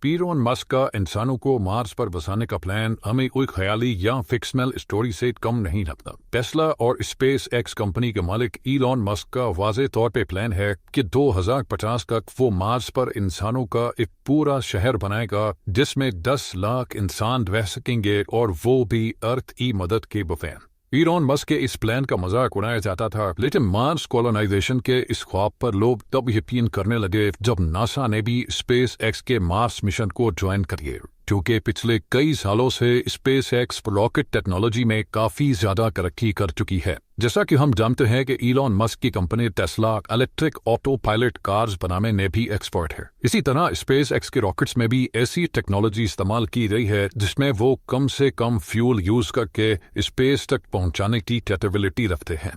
Elon Musk का इंसानों को मार्स पर बसाने का प्लान हमें कोई ख्याली या फिक्शनल स्टोरी से कम नहीं लगता। टेस्ला और स्पेस एक्स कंपनी के मालिक इलॉन मस्क का वाज़े तौर पे प्लान है कि 2050 तक वो मार्स पर इंसानों का एक पूरा शहर बनाएगा जिसमें 10 लाख इंसान रह सकेंगे और वो भी अर्थ की मदद के बगैर। इलॉन मस्क के इस प्लान का मजाक उड़ाया जाता था, लेकिन मार्स कॉलोनाइजेशन के इस ख्वाब पर लोग तब यकीन करने लगे जब नासा ने भी स्पेस एक्स के मार्स मिशन को ज्वाइन कर लिया, क्योंकि पिछले कई सालों से स्पेस एक्स रॉकेट टेक्नोलॉजी में काफी ज्यादा तरक्की कर चुकी है। जैसा कि हम जानते हैं कि इलॉन मस्क की company Tesla electric auto pilot cars बनाने में भी एक्सपर्ट है। इसी तरह स्पेस एक्स के रॉकेट्स में भी ऐसी टेक्नोलॉजी इस्तेमाल की गई है जिसमें वो कम से कम फ्यूल यूज करके स्पेस तक पहुंचाने की कैपेबिलिटी रखते हैं।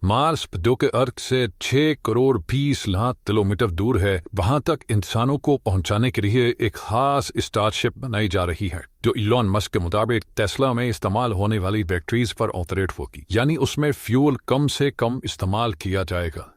मार्स, जो कि अर्थ से 6 करोड़ 20 लाख किलोमीटर दूर है, वहां तक इंसानों को पहुंचाने के लिए एक खास स्टारशिप बनाई जा रही है जो इलॉन मस्क के मुताबिक टेस्ला में इस्तेमाल होने वाली बैटरीज पर ऑपरेट होगी, यानी उसमें फ्यूल कम से कम इस्तेमाल किया जाएगा।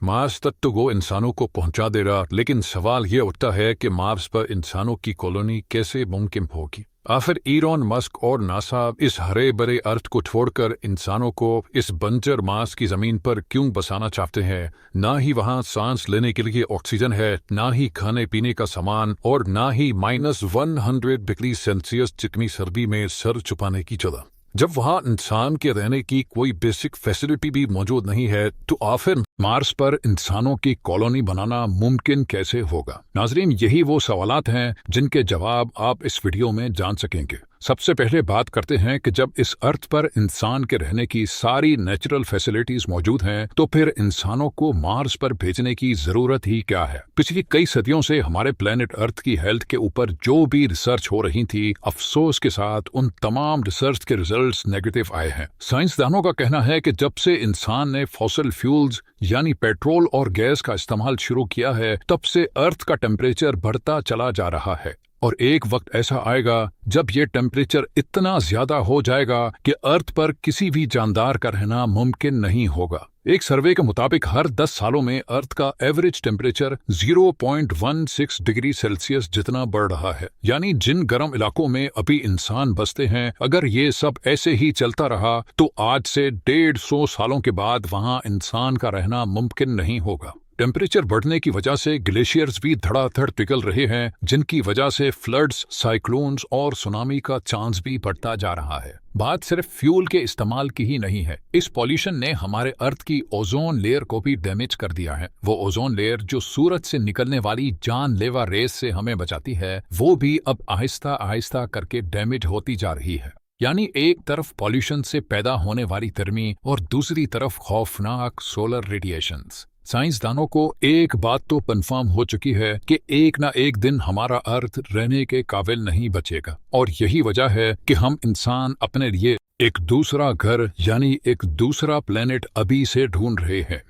मार्स तक तो वो इंसानों को पहुंचा दे रहा, लेकिन सवाल ये उठता है कि मार्स पर इंसानों की कॉलोनी कैसे मुमकिन होगी। आखिर इलॉन मस्क और नासा इस हरे भरे अर्थ को छोड़कर इंसानों को इस बंजर मार्स की जमीन पर क्यों बसाना चाहते हैं? ना ही वहां सांस लेने के लिए ऑक्सीजन है, ना ही खाने पीने का सामान, और ना ही -100 डिग्री सेल्सियस चिकनी सर्दी में सर छुपाने की जगह। जब वहां इंसान के रहने की कोई बेसिक फैसिलिटी भी मौजूद नहीं है, तो आखिर मार्स पर इंसानों की कॉलोनी बनाना मुमकिन कैसे होगा? नाजरीन, यही वो सवालात हैं जिनके जवाब आप इस वीडियो में जान सकेंगे। सबसे पहले बात करते हैं कि जब इस अर्थ पर इंसान के रहने की सारी नेचुरल फैसिलिटीज मौजूद हैं, तो फिर इंसानों को मार्स पर भेजने की जरूरत ही क्या है? पिछली कई सदियों से हमारे प्लेनेट अर्थ की हेल्थ के ऊपर जो भी रिसर्च हो रही थी, अफसोस के साथ उन तमाम रिसर्च के रिजल्ट्स नेगेटिव आए हैं। साइंसदानों का कहना है कि जब से इंसान ने फॉसिल फ्यूल्स यानी पेट्रोल और गैस का इस्तेमाल शुरू किया है, तब से अर्थ का टेम्परेचर बढ़ता चला जा रहा है, और एक वक्त ऐसा आएगा जब ये टेम्परेचर इतना ज्यादा हो जाएगा कि अर्थ पर किसी भी जानदार का रहना मुमकिन नहीं होगा। एक सर्वे के मुताबिक हर 10 सालों में अर्थ का एवरेज टेम्परेचर 0.16 डिग्री सेल्सियस जितना बढ़ रहा है, यानी जिन गर्म इलाकों में अभी इंसान बसते हैं, अगर ये सब ऐसे ही चलता रहा तो आज से 150 सालों के बाद वहां इंसान का रहना मुमकिन नहीं होगा। टेम्परेचर बढ़ने की वजह से ग्लेशियर्स भी धड़ाधड़ पिघल रहे हैं, जिनकी वजह से फ्लड्स, साइक्लोन्स और सुनामी का चांस भी बढ़ता जा रहा है। बात सिर्फ फ्यूल के इस्तेमाल की ही नहीं है। इस पॉल्यूशन ने हमारे अर्थ की ओजोन लेयर को भी डैमेज कर दिया है। वो ओजोन लेयर जो सूरज से निकलने वाली जानलेवा रेस से हमें बचाती है, वो भी अब आहिस्ता आहिस्ता करके डैमेज होती जा रही है। यानी एक तरफ पॉल्यूशन से पैदा होने वाली गर्मी और दूसरी तरफ खौफनाक सोलर रेडिएशंस। साइंसदानों को एक बात तो कंफर्म हो चुकी है कि एक ना एक दिन हमारा अर्थ रहने के काबिल नहीं बचेगा, और यही वजह है कि हम इंसान अपने लिए एक दूसरा घर यानी एक दूसरा प्लेनेट अभी से ढूंढ रहे हैं।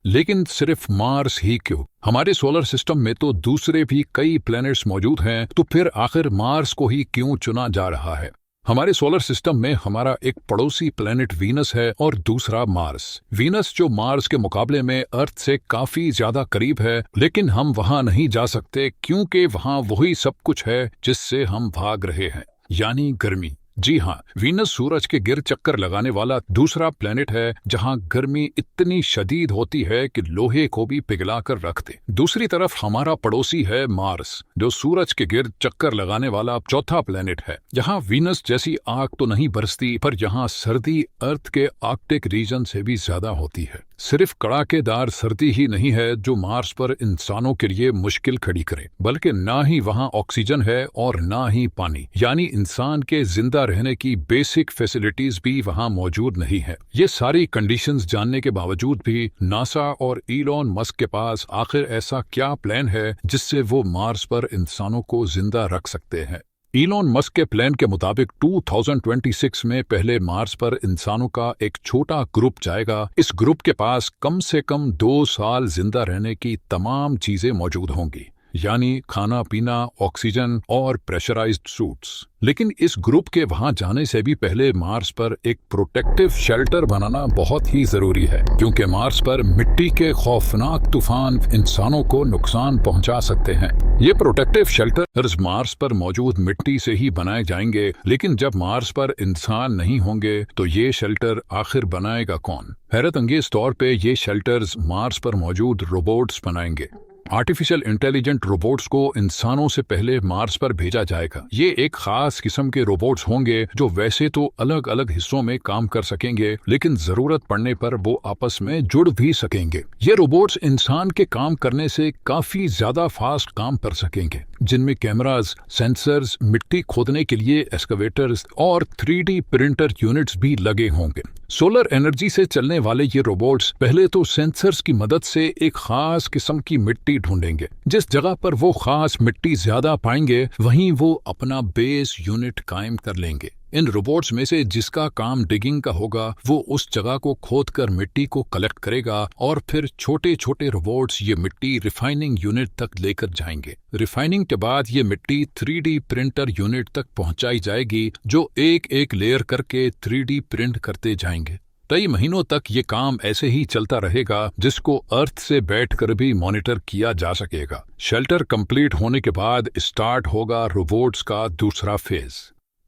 लेकिन सिर्फ मार्स ही क्यों? हमारे सोलर सिस्टम में तो दूसरे भी कई प्लैनेट्स मौजूद हैं, तो फिर आखिर मार्स को ही क्यों चुना जा रहा है? हमारे सोलर सिस्टम में हमारा एक पड़ोसी प्लेनेट वीनस है और दूसरा मार्स। वीनस जो मार्स के मुकाबले में अर्थ से काफी ज्यादा करीब है, लेकिन हम वहां नहीं जा सकते क्योंकि वहां वही सब कुछ है जिससे हम भाग रहे हैं, यानी गर्मी। जी हाँ, वीनस सूरज के गिर चक्कर लगाने वाला दूसरा प्लेनेट है जहां गर्मी इतनी शदीद होती है कि लोहे को भी पिघला कर रख दे। दूसरी तरफ हमारा पड़ोसी है मार्स, जो सूरज के गिर चक्कर लगाने वाला चौथा प्लेनेट है। यहाँ वीनस जैसी आग तो नहीं बरसती, पर यहाँ सर्दी अर्थ के आर्कटिक रीजन से भी ज्यादा होती है। सिर्फ कड़ाकेदार सर्दी ही नहीं है जो मार्स पर इंसानों के लिए मुश्किल खड़ी करे, बल्कि ना ही वहाँ ऑक्सीजन है और ना ही पानी, यानी इंसान के जिंदा रहने की बेसिक फैसिलिटीज भी वहाँ मौजूद नहीं है। ये सारी कंडीशंस जानने के बावजूद भी नासा और इलॉन मस्क के पास आखिर ऐसा क्या प्लान है जिससे वो मार्स पर इंसानों को जिंदा रख सकते हैं? इलॉन मस्क के प्लान के मुताबिक 2026 में पहले मार्स पर इंसानों का एक छोटा ग्रुप जाएगा। इस ग्रुप के पास कम से कम 2 साल जिंदा रहने की तमाम चीजें मौजूद होंगी, यानी खाना पीना, ऑक्सीजन और प्रेशराइज्ड सूट्स। लेकिन इस ग्रुप के वहां जाने से भी पहले मार्स पर एक प्रोटेक्टिव शेल्टर बनाना बहुत ही जरूरी है, क्योंकि मार्स पर मिट्टी के खौफनाक तूफान इंसानों को नुकसान पहुंचा सकते हैं। ये प्रोटेक्टिव शेल्टर्स मार्स पर मौजूद मिट्टी से ही बनाए जाएंगे, लेकिन जब मार्स पर इंसान नहीं होंगे तो ये शेल्टर आखिर बनाएगा कौन? हैरत अंगेज तौर पे ये शेल्टर्स मार्स पर मौजूद रोबोट्स बनाएंगे। आर्टिफिशियल इंटेलिजेंट रोबोट्स को इंसानों से पहले मार्स पर भेजा जाएगा। ये एक खास किस्म के रोबोट्स होंगे जो वैसे तो अलग अलग हिस्सों में काम कर सकेंगे, लेकिन जरूरत पड़ने पर वो आपस में जुड़ भी सकेंगे। ये रोबोट्स इंसान के काम करने से काफी ज्यादा फास्ट काम कर सकेंगे, जिनमें कैमरास, सेंसर्स, मिट्टी खोदने के लिए एक्सकवेटर्स और 3D प्रिंटर यूनिट्स भी लगे होंगे। सोलर एनर्जी से चलने वाले ये रोबोट्स पहले तो सेंसर्स की मदद से एक खास किस्म की मिट्टी ढूंढेंगे। जिस जगह पर वो खास मिट्टी ज्यादा पाएंगे वहीं वो अपना बेस यूनिट कायम कर लेंगे। इन रोबोट्स में से जिसका काम डिगिंग का होगा वो उस जगह को खोदकर मिट्टी को कलेक्ट करेगा और फिर छोटे छोटे रोबोट्स ये मिट्टी रिफाइनिंग यूनिट तक लेकर जाएंगे। रिफाइनिंग के बाद ये मिट्टी 3D प्रिंटर यूनिट तक पहुंचाई जाएगी, जो एक एक लेयर करके 3D प्रिंट करते जाएंगे। कई महीनों तक ये काम ऐसे ही चलता रहेगा, जिसको अर्थ से बैठकर भी मॉनिटर किया जा सकेगा। शेल्टर कंप्लीट होने के बाद स्टार्ट होगा रोबोट्स का दूसरा फेज।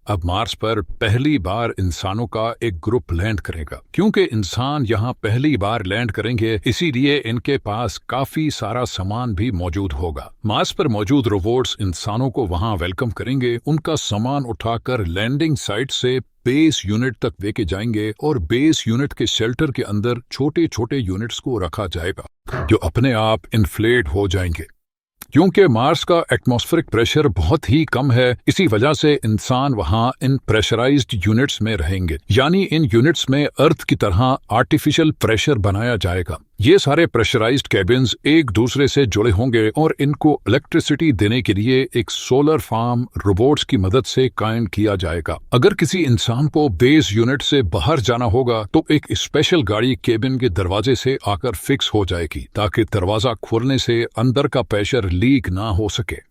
अब मार्स पर पहली बार इंसानों का एक ग्रुप लैंड करेगा। क्योंकि इंसान यहाँ पहली बार लैंड करेंगे, इसीलिए इनके पास काफी सारा सामान भी मौजूद होगा। मार्स पर मौजूद रोबोट्स इंसानों को वहाँ वेलकम करेंगे, उनका सामान उठाकर लैंडिंग साइट से बेस यूनिट तक लेके जाएंगे और बेस यूनिट के शेल्टर के अंदर छोटे छोटे यूनिट्स को रखा जाएगा, जो अपने आप इन्फ्लेट हो जाएंगे। क्योंकि मार्स का एटमॉस्फेरिक प्रेशर बहुत ही कम है, इसी वजह से इंसान वहां इन प्रेशराइज्ड यूनिट्स में रहेंगे। यानी इन यूनिट्स में अर्थ की तरह आर्टिफिशियल प्रेशर बनाया जाएगा। ये सारे प्रेशराइज्ड कैबिन्स एक दूसरे से जुड़े होंगे और इनको इलेक्ट्रिसिटी देने के लिए एक सोलर फार्म रोबोट्स की मदद से कायम किया जाएगा। अगर किसी इंसान को बेस यूनिट से बाहर जाना होगा तो एक स्पेशल गाड़ी केबिन के दरवाजे से आकर फिक्स हो जाएगी, ताकि दरवाजा खोलने से अंदर का प्रेशर लीक ना हो सके।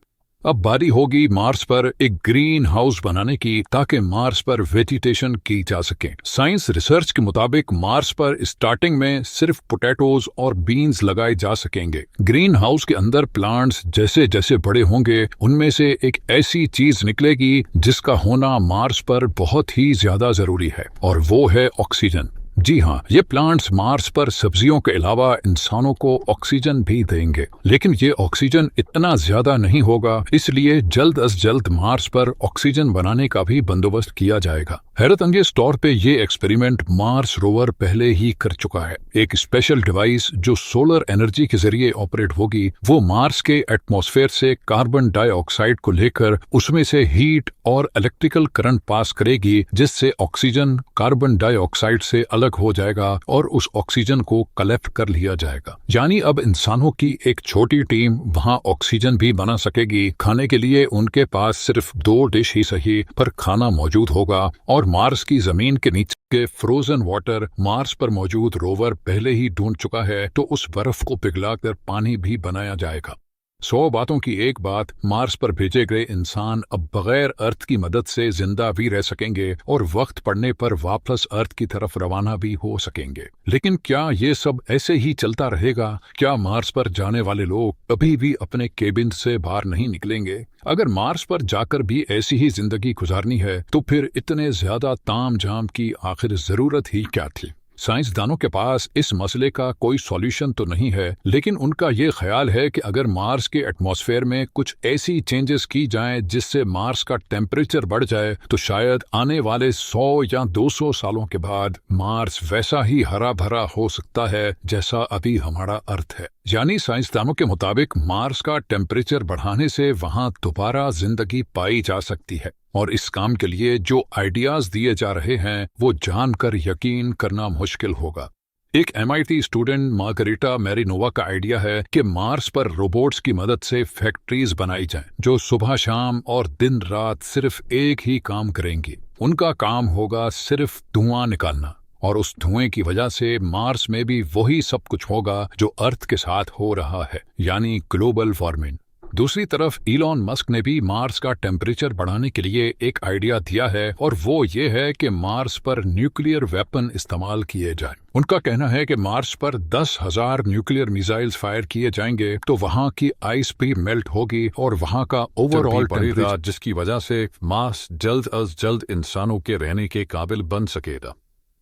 अब बारी होगी मार्स पर एक ग्रीन हाउस बनाने की, ताकि मार्स पर वेजिटेशन की जा सके। साइंस रिसर्च के मुताबिक मार्स पर स्टार्टिंग में सिर्फ पोटैटोज और बीन्स लगाए जा सकेंगे। ग्रीन हाउस के अंदर प्लांट्स जैसे जैसे बड़े होंगे, उनमें से एक ऐसी चीज निकलेगी जिसका होना मार्स पर बहुत ही ज्यादा जरूरी है, और वो है ऑक्सीजन। जी हाँ, ये प्लांट्स मार्स पर सब्जियों के अलावा इंसानों को ऑक्सीजन भी देंगे, लेकिन ये ऑक्सीजन इतना ज्यादा नहीं होगा, इसलिए जल्द अज जल्द मार्स पर ऑक्सीजन बनाने का भी बंदोबस्त किया जाएगा। हैरत अंगेज तौर पे ये एक्सपेरिमेंट मार्स रोवर पहले ही कर चुका है। एक स्पेशल डिवाइस जो सोलर एनर्जी के जरिए ऑपरेट होगी, वो मार्स के एटमॉस्फेयर से कार्बन डाइऑक्साइड को लेकर उसमें से हीट और इलेक्ट्रिकल करंट पास करेगी, जिससे ऑक्सीजन कार्बन डाइऑक्साइड से अलग हो जाएगा और उस ऑक्सीजन को कलेक्ट कर लिया जाएगा। यानी अब इंसानों की एक छोटी टीम वहां ऑक्सीजन भी बना सकेगी। खाने के लिए उनके पास सिर्फ 2 डिश ही सही, पर खाना मौजूद होगा। और मार्स की जमीन के नीचे के फ्रोजन वाटर मार्स पर मौजूद रोवर पहले ही ढूंढ चुका है, तो उस बर्फ को पिघलाकर पानी भी बनाया जाएगा। 100 बातों की एक बात, मार्स पर भेजे गए इंसान अब बगैर अर्थ की मदद से जिंदा भी रह सकेंगे और वक्त पड़ने पर वापस अर्थ की तरफ रवाना भी हो सकेंगे। लेकिन क्या ये सब ऐसे ही चलता रहेगा? क्या मार्स पर जाने वाले लोग कभी भी अपने केबिन से बाहर नहीं निकलेंगे? अगर मार्स पर जाकर भी ऐसी ही जिंदगी गुजारनी है, तो फिर इतने ज्यादा ताम झाम की आखिर जरूरत ही क्या थी? साइंसदानों के पास इस मसले का कोई सॉल्यूशन तो नहीं है, लेकिन उनका ये ख्याल है कि अगर मार्स के एटमॉस्फेयर में कुछ ऐसी चेंजेस की जाएं जिससे मार्स का टेम्परेचर बढ़ जाए, तो शायद आने वाले 100 या 200 सालों के बाद मार्स वैसा ही हरा भरा हो सकता है जैसा अभी हमारा अर्थ है। यानी साइंसदानों के मुताबिक मार्स का टेम्परेचर बढ़ाने से वहां दोबारा जिंदगी पाई जा सकती है, और इस काम के लिए जो आइडियाज दिए जा रहे हैं वो जानकर यकीन करना मुश्किल होगा। एक MIT स्टूडेंट मार्गरेटा मैरिनोवा का आइडिया है कि मार्स पर रोबोट्स की मदद से फैक्ट्रीज बनाई जाएं, जो सुबह शाम और दिन रात सिर्फ एक ही काम करेंगी। उनका काम होगा सिर्फ धुआं निकालना, और उस धुएं की वजह से मार्स में भी वही सब कुछ होगा जो अर्थ के साथ हो रहा है, यानी ग्लोबल वार्मिंग। दूसरी तरफ इलॉन मस्क ने भी मार्स का टेम्परेचर बढ़ाने के लिए एक आइडिया दिया है और वो ये है कि मार्स पर न्यूक्लियर वेपन इस्तेमाल किए जाएं। उनका कहना है कि मार्स पर 10,000 न्यूक्लियर मिसाइल्स फायर किए जाएंगे तो वहां की आइस भी मेल्ट होगी और वहां का ओवरऑल बढ़ेगा, जिसकी वजह से मार्स जल्द अज जल्द इंसानों के रहने के काबिल बन सकेगा।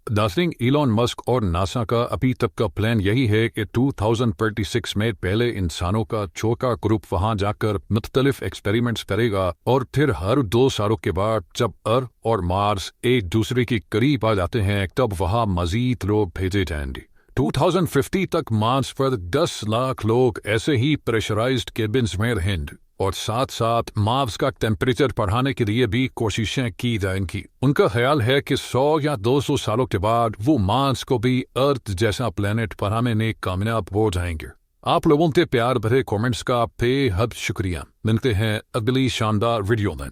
नाज़रीन, इलॉन मस्क और नासा का अभी तक का प्लान यही है कि 2036 में पहले इंसानों का छोटा ग्रुप वहां जाकर मुख्तलिफ एक्सपेरिमेंट्स करेगा और फिर हर 2 सालों के बाद जब अर्थ और मार्स एक दूसरे के करीब आ जाते हैं तब वहां मजीद लोग भेजे जाएंगे। 2050 तक मार्स पर 10 लाख लोग ऐसे ही प्रेशराइज्ड केबिन्स में रहेंगे और साथ साथ मार्स का टेम्परेचर बढ़ाने के लिए भी कोशिशें की जाएंगी। उनका ख्याल है कि 100 या 200 सालों के बाद वो मार्स को भी अर्थ जैसा प्लेनेट बनाने में कामयाब हो जाएंगे। आप लोगों के प्यार भरे कमेंट्स का बेहद शुक्रिया। मिलते हैं अगली शानदार वीडियो में।